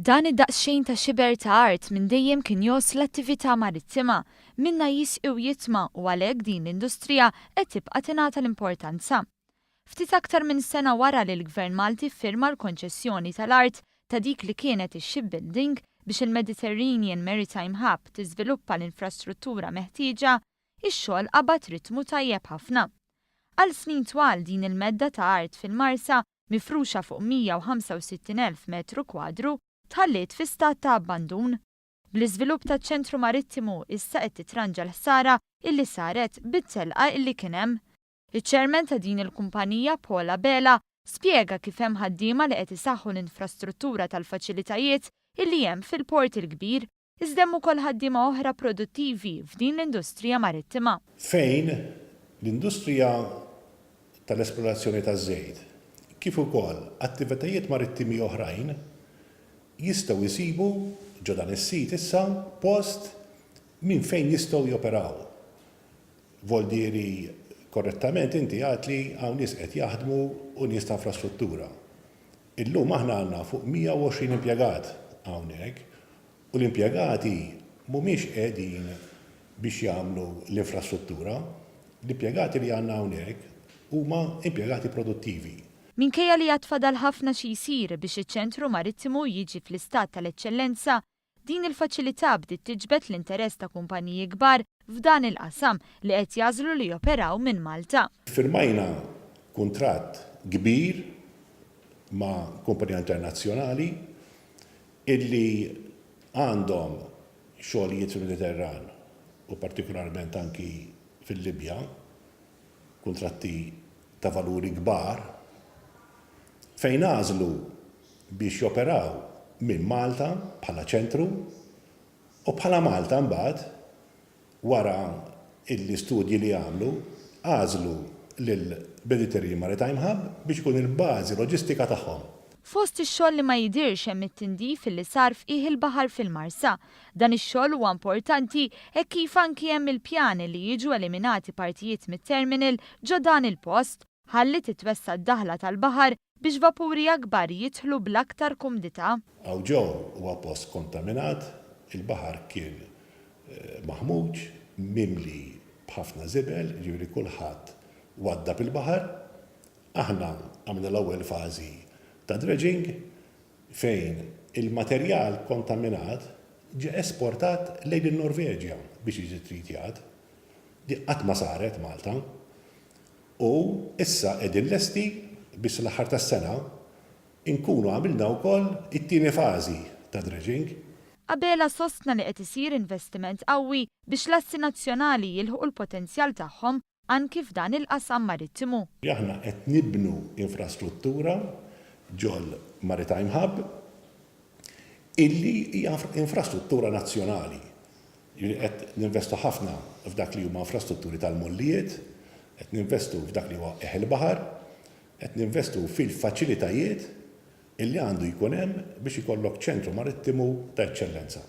Dan id-daqsxejn ta' xiber ta' art minn dejjem kien jos l-attività marittima, minna jisqu jitma' u għalhekk din l-industrija qed tibqa' tingħata l-importanza. Ftit aktar minn sena wara li l-Gvern Malti ffirma l-konċessjoni tal-art ta' dik li kienet ix-Shipbuilding biex il-Mediterranean Maritime Hub tiżviluppa l-infrastruttura meħtieġa, ix-xogħol qabad ritmu tajjeb ħafna. Għal snin twal din il-medda ta' art fil-Marsa mifruxa fuq 165,000 metru kwadru tħalliet fi stat ta' abbandun. Bl-iżvilupp taċ-ċentru Marittimu issa qed titranġa l-ħsara illi saret bit-telqa illi kien hemm. Iċ-ċermen ta' din il-kumpanija Abelcare spjega kif hemm ħaddiema li qed isaħħu l-infrastruttura tal-faċilitajiet illi hemm fil-port il-kbir, iżda hemm ukoll ħaddiema oħra produttivi f'din l-industrija marittima. Fejn l-industrija tal-esplorazzjoni taż-żejt kif ukoll attivitajiet marittimi oħrajn jistgħu jsibu ġo dan is-sit issa post minn fejn jistgħu joperaw. Voldieri korrettament inti għad li hawn nies qed jaħdmu u nies ta' infrastruttura. Illum aħna għandna fuq 120 impjegat hawnhekk u l-impjegati mhumiex qiegħdin biex jagħmlu l-infrastruttura, l-impjegati li għandna hawnhekk huma impjegati produttivi. Minkejja li jatfadal ħafna xi jsir biex iċ-ċentru Marittimu jiġi fl-istat tal-eċċellenza, din il-faċilità bdiet tiġbed l-interess ta' kumpaniji kbar f'dan il-qasam li qed jażlu li joperaw minn Malta. Firmajna kuntratt kbir ma' kumpanija internazzjonali illi għandhom xogħlijiet fil-Mediterran u partikolarment anki fil-Libja, kuntratti ta' valuri kbar, fejn għażlu biex joperaw minn Malta bħala ċentru u bħala Malta mbagħad wara l-istudji li għamlu għażlu lill-Mediterranean Maritime Hub biex ikun il-bażi loġistika tagħhom. Fost ix-xogħol li ma jidirx hemm it-tindif illi sar f'qiegħ il-baħar fil-Marsa. Dan ix-xogħol huwa importanti hekk kif anki hemm il-pjani li jiġu eliminati partijiet mit-terminal ġo dan il-post ħalli titwessa d-daħla tal-baħar biex vapuri akbar jidħlu bl-aktar kumdità. Hawn ġew huwa post kontaminat, il-baħar kien maħmuġ, mimli b'ħafna żibel, ġifieri kulħadd wadda bil-baħar. Aħna għamilna l-ewwel fażi ta' dredging fejn il-materjal kontaminat ġie esportat lejn in-Norveġja biex jiġi tritjat. Di qatt ma saret Malta. U issa qegħdin lesti biex l-aħħar tas-sena inkunu għamilna wkoll it-tieni fażi ta' dredging. Abela sostna li qed isir investiment qawwi biex l-assi nazzjonali jilħu l-potenzjal tagħhom anki f'dan il-qasam marittimu. Aħna qed nibnu infrastruttura ġol Maritime Hub illi hija infrastruttura nazzjonali. Qed ninvestu ħafna f'dak li huma infrastrutturi tal-mullijiet, qed ninvestu f'dak li huwa eħel baħar, qed ninvestu fil-faċilitajiet illi għandu jkun hemm biex ikollok ċentru marittimu ta' eċċellenza.